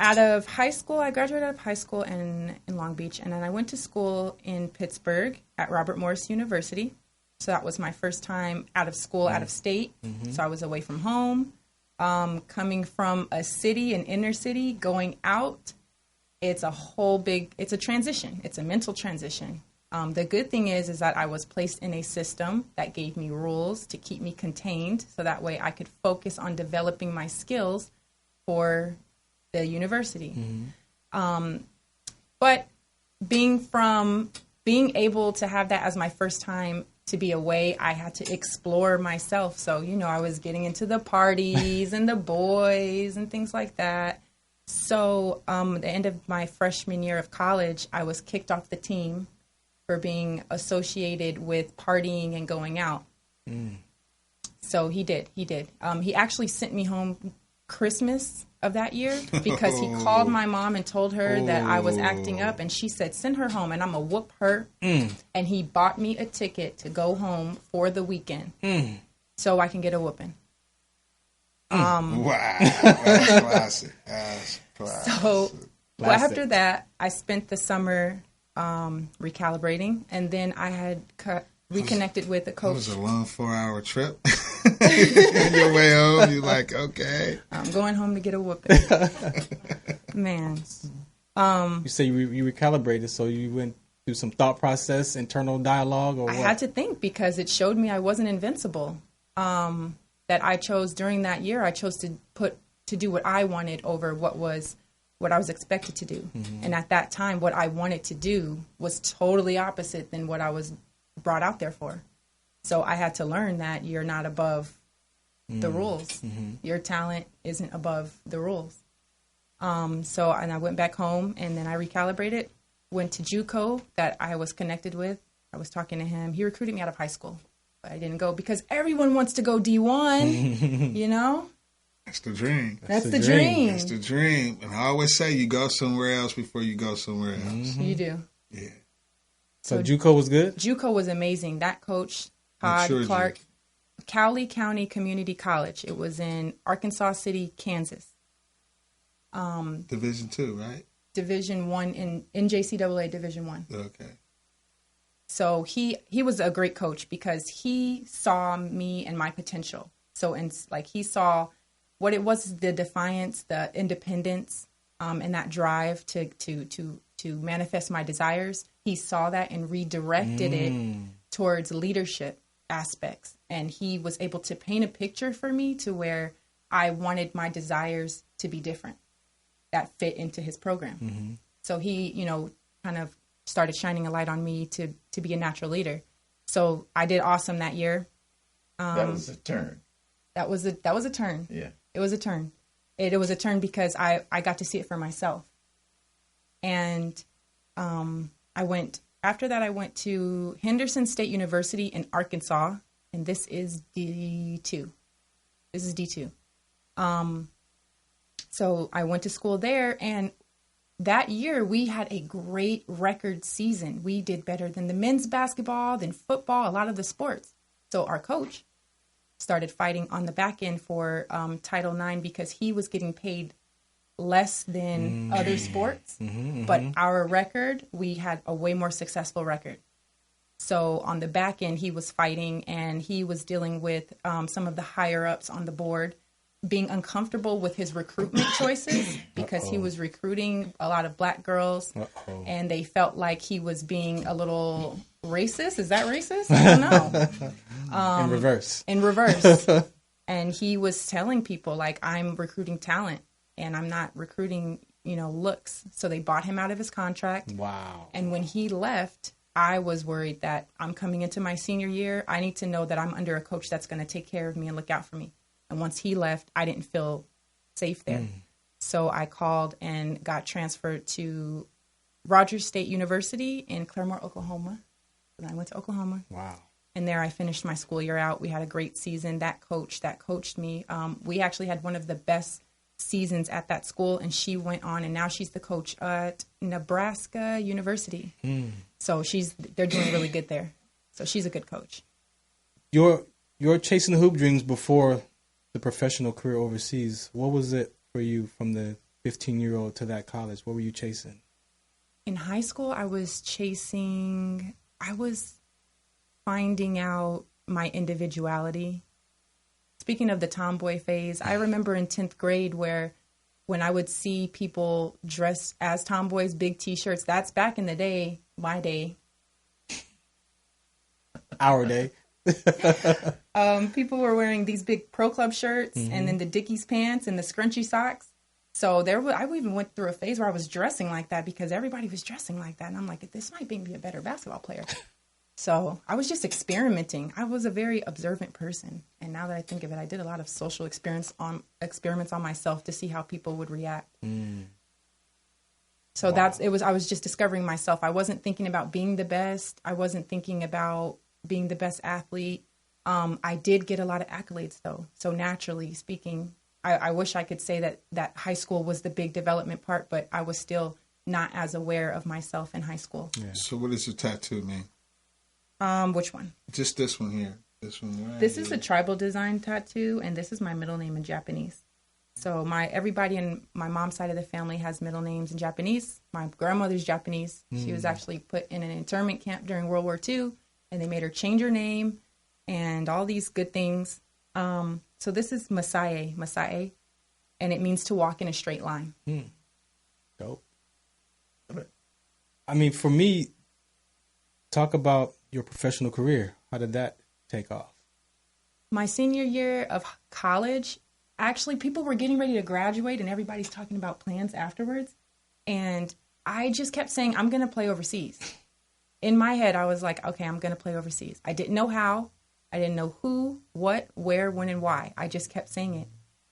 out of high school, I graduated out of high school in Long Beach, and then I went to school in Pittsburgh at Robert Morris University. So that was my first time out of school, out of state. So I was away from home. Coming from a city, an inner city, going out, it's a transition. It's a mental transition. The good thing is that I was placed in a system that gave me rules to keep me contained, so that way I could focus on developing my skills for the university. But being able to have that as my first time to be away, I had to explore myself. So, I was getting into the parties and the boys and things like that. So at the end of my freshman year of college, I was kicked off the team for being associated with partying and going out. So he did. He actually sent me home Christmas of that year because he called my mom and told her that I was acting up, and she said, send her home and I'm going to whoop her. And he bought me a ticket to go home for the weekend so I can get a whooping. Wow. That's classic. So after that, I spent the summer recalibrating, and then I had reconnected with a coach. It was a long 4-hour trip. On your way home, you're like, okay, I'm going home to get a whooping. Man. You say you recalibrated, so you went through some thought process, internal dialogue, or what? I had to think because it showed me I wasn't invincible. That I chose during that year, I chose to do what I wanted over what I was expected to do. And at that time, what I wanted to do was totally opposite than what I was brought out there for. So I had to learn that you're not above the rules. Your talent isn't above the rules. And I went back home, and then I recalibrated, went to JUCO that I was connected with. I was talking to him. He recruited me out of high school, but I didn't go because everyone wants to go D1, That's the dream. That's the dream. That's the dream. And I always say you go somewhere else before you go somewhere else. You do. Yeah. So JUCO was good? JUCO was amazing. That coach, Todd Clark, Cowley County Community College. It was in Arkansas City, Kansas. Division II, right? Division I in NJCAA Division I. Okay. So he was a great coach because he saw me and my potential. So he saw what it was, the defiance, the independence, and that drive to manifest my desires. He saw that and redirected it towards leadership aspects. And he was able to paint a picture for me to where I wanted my desires to be different that fit into his program. So he, kind of started shining a light on me to be a natural leader. So I did awesome that year. That was a turn. That was a turn. Yeah. It was a turn. It was a turn because I got to see it for myself. And I went to Henderson State University in Arkansas, and this is D2. So I went to school there, and that year we had a great record season. We did better than the men's basketball, than football, a lot of the sports. So our coach started fighting on the back end for Title IX because he was getting paid less than other sports. But our record, we had a way more successful record. So on the back end, he was fighting, and he was dealing with some of the higher ups on the board being uncomfortable with his recruitment choices because he was recruiting a lot of black girls and they felt like he was being a little racist. Is that racist? I don't know. In reverse. In reverse. And he was telling people, like, I'm recruiting talent and I'm not recruiting, looks. So they bought him out of his contract. Wow. And when he left, I was worried that I'm coming into my senior year. I need to know that I'm under a coach that's going to take care of me and look out for me. And once he left, I didn't feel safe there. So I called and got transferred to Rogers State University in Claremore, Oklahoma. And I went to Oklahoma. Wow. And there I finished my school year out. We had a great season. That coach that coached me, we actually had one of the best seasons at that school. And she went on, and now she's the coach at Nebraska University. So they're doing really good there. So she's a good coach. You're chasing the hoop dreams before the professional career overseas. What was it for you from the 15-year-old to that college? What were you chasing? In high school, I was finding out my individuality. Speaking of the tomboy phase, I remember in 10th grade when I would see people dressed as tomboys, big T-shirts, that's back in the day, my day. Our day. People were wearing these big Pro Club shirts and then the Dickies pants and the scrunchy socks. So I even went through a phase where I was dressing like that because everybody was dressing like that. And I'm like, this might make me a better basketball player. So I was just experimenting. I was a very observant person. And now that I think of it, I did a lot of social experiments on myself to see how people would react. So I was just discovering myself. I wasn't thinking about being the best. I wasn't thinking about being the best athlete. I did get a lot of accolades though. So naturally speaking, I wish I could say that high school was the big development part, but I was still not as aware of myself in high school. Yeah. So what does your tattoo mean? Which one? Just this one here. This one right. This is a tribal design tattoo, and this is my middle name in Japanese. So everybody in my mom's side of the family has middle names in Japanese. My grandmother's Japanese. She was actually put in an internment camp during World War II, and they made her change her name and all these good things. So this is Masae, and it means to walk in a straight line. Dope. I mean, for me, talk about your professional career. How did that take off? My senior year of college, actually, people were getting ready to graduate, and everybody's talking about plans afterwards. And I just kept saying, I'm going to play overseas. In my head, I was like, okay, I'm going to play overseas. I didn't know how. I didn't know who, what, where, when, and why. I just kept saying it.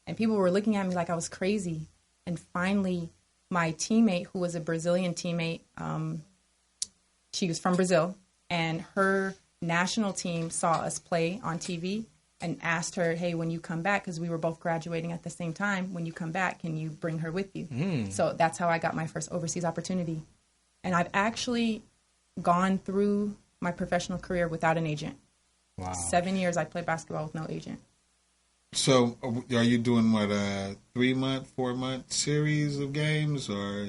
And people were looking at me like I was crazy. And finally, my teammate, who was a Brazilian teammate, she was from Brazil, and her national team saw us play on TV and asked her, hey, when you come back, because we were both graduating at the same time, when you come back, can you bring her with you? So that's how I got my first overseas opportunity. And I've actually gone through my professional career without an agent. Wow. 7 years I played basketball with no agent. So are you doing what, a 3-month, 4-month series of games, or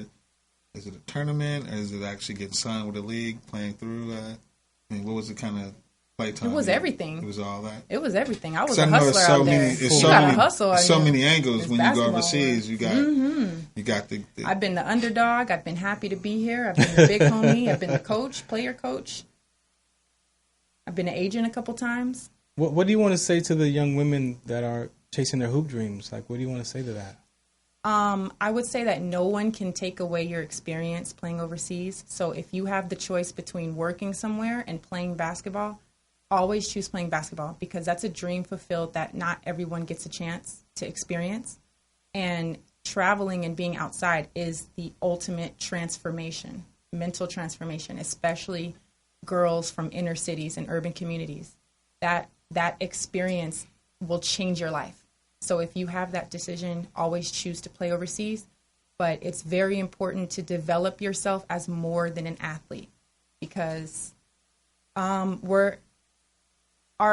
is it a tournament, or is it actually getting signed with a league, playing through? What was the kind of play time? It was everything. It was all that? It was everything. I was a hustler out there. You got to hustle. So many angles when you go overseas. You got the... I've been the underdog. I've been happy to be here. I've been the big homie. I've been the coach, player coach. I've been an agent a couple times. What do you want to say to the young women that are chasing their hoop dreams? Like, what do you want to say to that? I would say that no one can take away your experience playing overseas. So if you have the choice between working somewhere and playing basketball, always choose playing basketball, because that's a dream fulfilled that not everyone gets a chance to experience. And traveling and being outside is the ultimate transformation, mental transformation, especially girls from inner cities and urban communities. That experience will change your life. So if you have that decision, always choose to play overseas. But it's very important to develop yourself as more than an athlete, because our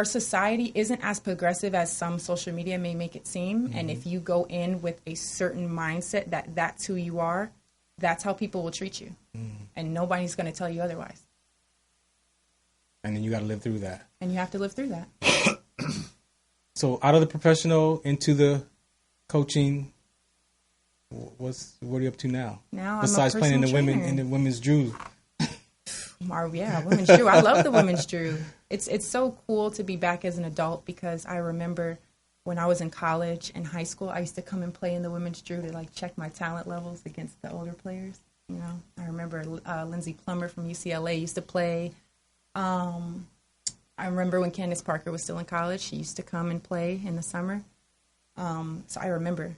society isn't as progressive as some social media may make it seem. And if you go in with a certain mindset that that's who you are, that's how people will treat you. And nobody's going to tell you otherwise. And then you got to live through that. And you have to live through that. So out of the professional into the coaching. What are you up to now? Now besides I'm a playing in the personal women in the women's drew. Women's drew. I love the women's drew. It's so cool to be back as an adult because I remember when I was in college and high school, I used to come and play in the women's drew to like check my talent levels against the older players. You know, I remember Lindsay Plummer from UCLA used to play. I remember when Candace Parker was still in college, she used to come and play in the summer. So I remember.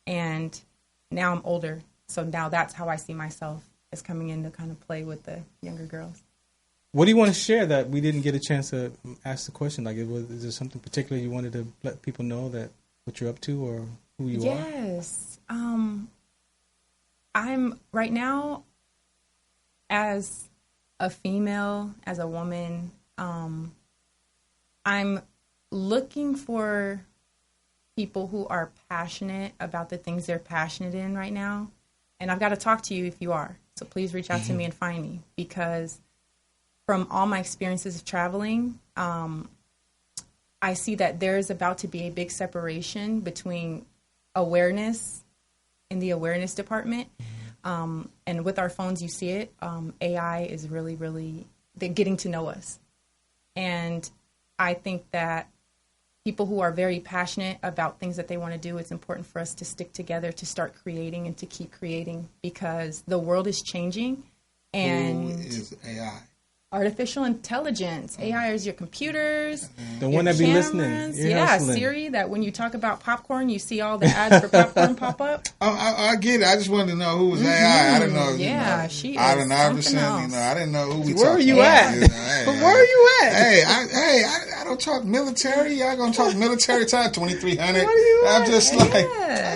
And now I'm older, so now that's how I see myself, as coming in to kind of play with the younger girls. What do you want to share that we didn't get a chance to ask the question? Like, is there something particular you wanted to let people know that what you're up to or who you are? Yes. I'm right now, as a female, as a woman, I'm looking for people who are passionate about the things they're passionate in right now. And I've got to talk to you if you are. So please reach out to me and find me, because from all my experiences of traveling, I see that there's about to be a big separation between awareness in the awareness department. And with our phones, you see it. AI is really, really, they're getting to know us. And I think that people who are very passionate about things that they want to do, it's important for us to stick together, to start creating and to keep creating, because the world is changing. And who is AI? Artificial intelligence. AI is your computers, the one that be listening. Yeah, hustling. Siri, that when you talk about popcorn, you see all the ads for popcorn pop up. I get it. I just wanted to know who was AI. I didn't know. Yeah, she is Allen Iverson. I didn't know who we. Where are you at? Where are you at? I don't talk military. Y'all gonna talk military time? 2300. I'm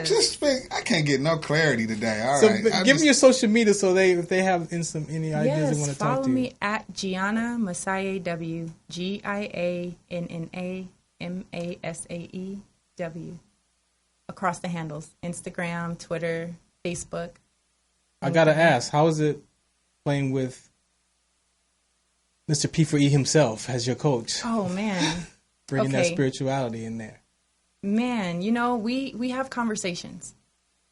just I can't get no clarity today. All so right. Give me your social media so if they have any ideas they want to talk to you. Follow me at Gianna Masaye W, GIANNA MASAEW, across the handles: Instagram, Twitter, Facebook. I gotta ask, how is it playing with Mr. P4E himself as your coach? Oh man, bringing that spirituality in there. Man, we have conversations.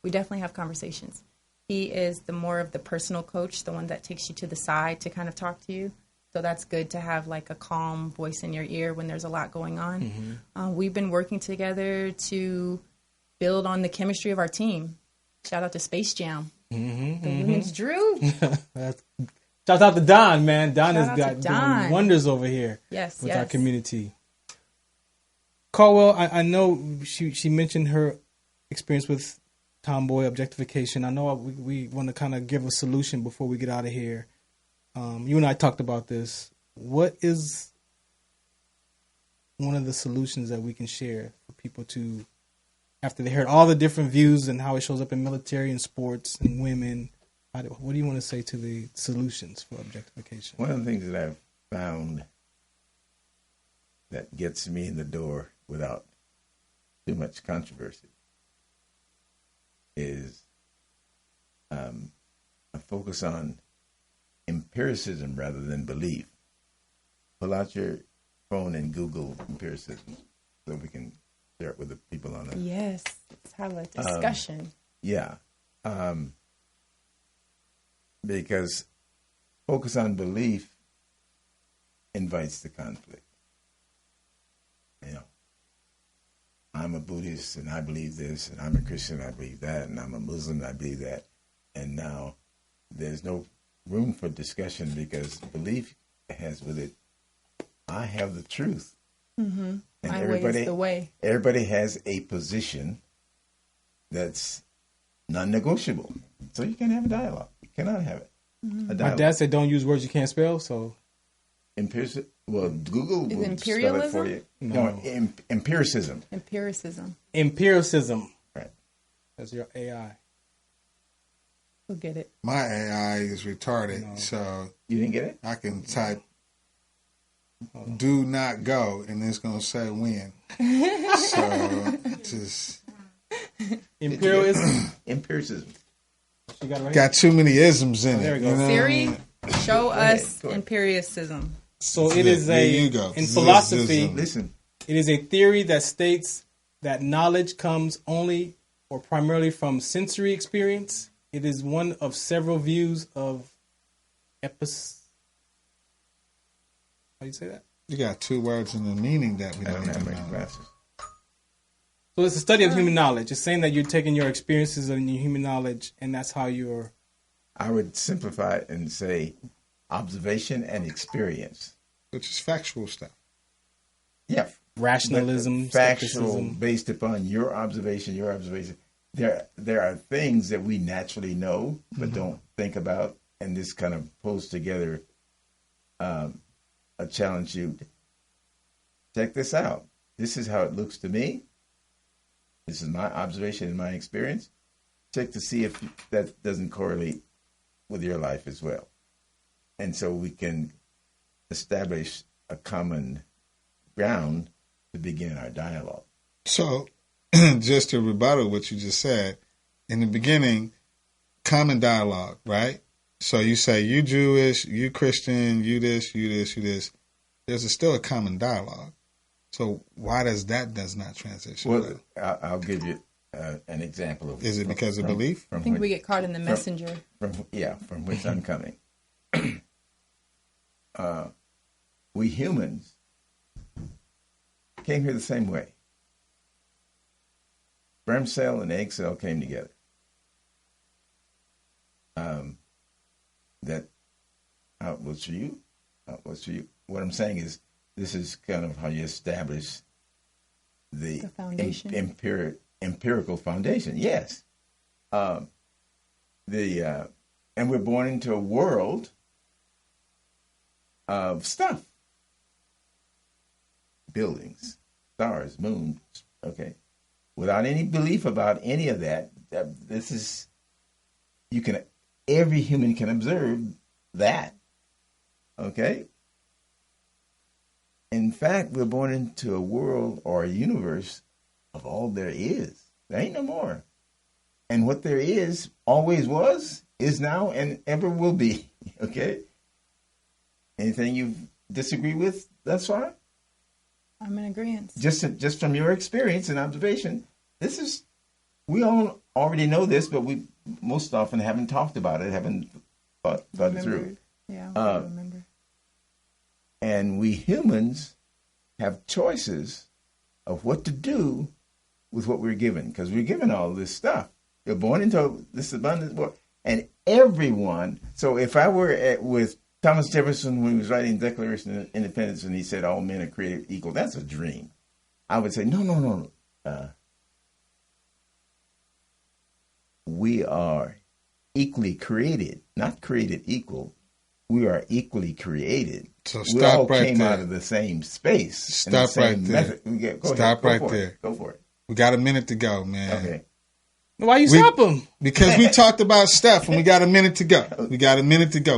We definitely have conversations. He is the more of the personal coach, the one that takes you to the side to kind of talk to you. So that's good to have like a calm voice in your ear when there's a lot going on. Mm-hmm. We've been working together to build on the chemistry of our team. Shout out to Space Jam. The women's drew. Shout out to Don, man. Don has got doing wonders over here with our community. Caldwell, I know she mentioned her experience with tomboy objectification. I know we want to kind of give a solution before we get out of here. You and I talked about this. What is one of the solutions that we can share for people to, after they heard all the different views and how it shows up in military and sports and women, what do you want to say to the solutions for objectification? One of the things that I've found that gets me in the door without too much controversy is a focus on empiricism rather than belief. Pull out your phone and Google empiricism so we can share it with the people on it. Yes, let's have a discussion. Because focus on belief invites the conflict. I'm a Buddhist and I believe this, and I'm a Christian, I believe that, and I'm a Muslim, I believe that. And now there's no room for discussion because belief has with it, I have the truth. Mm-hmm. And My way is the way. Everybody has a position that's non-negotiable. So you can't have a dialogue. You cannot have it. Mm-hmm. My dad said don't use words you can't spell, so... Google will spell it for you. No, empiricism. Empiricism. Right. That's your AI. We'll get it. My AI is retarded, so... You didn't get it? I can type, do not go, and it's going to say when. So, just... Empiricism. Got too many isms in it. There we go. Siri, show us empiricism. So it is in philosophy, listen. It is a theory that states that knowledge comes only or primarily from sensory experience. It is one of several views of how do you say that? You got two words in the meaning that we don't have my glasses. So it's a study of human knowledge. It's saying that you're taking your experiences and your human knowledge, and that's how you're... I would simplify it and say observation and experience. Which is factual stuff. Yeah. Rationalism, factual, skepticism. based upon your observation. There are things that we naturally know, but don't think about, and this kind of pulls together a challenge you. Check this out. This is how it looks to me. This is my observation and my experience. Check to see if that doesn't correlate with your life as well. And so we can establish a common ground to begin our dialogue. So, just to rebuttal what you just said, in the beginning, common dialogue, right? So you say, you Jewish, you Christian, you this, you this, you this. There's still a common dialogue. So why does not transition? Well, I'll give you an example of. Is it because of belief? I think we get caught in the messenger. From which I'm coming. We humans came here the same way. Sperm cell and egg cell came together. That was for you. Was for you. What I'm saying is, this is kind of how you establish the foundation. Empirical foundation. Yes. And we're born into a world of stuff. Buildings, stars, moon. Okay. Without any belief about any of that, every human can observe that. Okay. In fact, we're born into a world or a universe of all there is. There ain't no more. And what there is always was, is now, and ever will be. Okay? Anything you disagree with, that's fine. I'm in agreement. Just from your experience and observation, we all already know this, but we most often haven't talked about it, haven't thought it through. Yeah, I remember. And we humans have choices of what to do with what we're given, because we're given all this stuff. You're born into this abundant world. And everyone, so if I were with Thomas Jefferson when he was writing Declaration of Independence and he said all men are created equal, that's a dream. I would say, no. We are equally created, not created equal. We are equally created. So we all came out of the same space. Stop right there. Stop right there. Go for it. We got a minute to go, man. Okay. Why you stop him? Because we talked about stuff and we got a minute to go.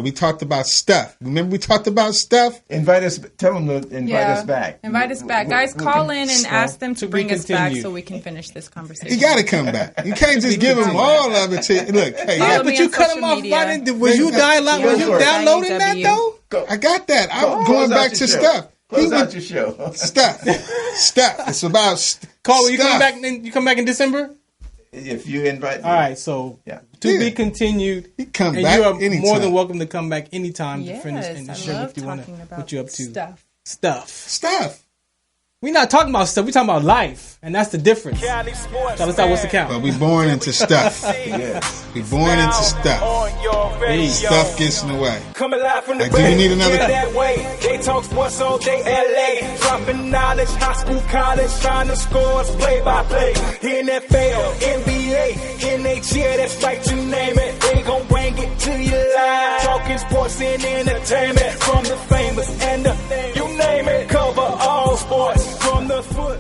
We talked about stuff. Remember we talked about stuff? Invite us. Tell them to invite us back. Invite us back. Guys, call in and ask them to bring us back so we can finish this conversation. You got to come back. You can't just give them all of it to you. Look, hey, yeah, but you cut them off right in. Was you downloading that though? I got that. I'm going back to stuff. Close out your show. Stuff. It's about Carl, you come back. You come back in December. If you invite me. All right, so to be continued. You come and back you are anytime. More than welcome to come back anytime yes, to finish and share what you want to put you up to. Stuff. We're not talking about stuff. We're talking about life, and that's the difference. Tell us what's the count. But we born into stuff. Yes. We born into stuff. Stuff gets in the way. Like, do you need another? They talk sports all day, LA. Dropping knowledge, high school, college, trying to score play by play. NFL, NBA, NHL, that's right, you name it. They gon' bring it to you live. Talking sports and entertainment from the famous and the you name it. Cover all sports from the foot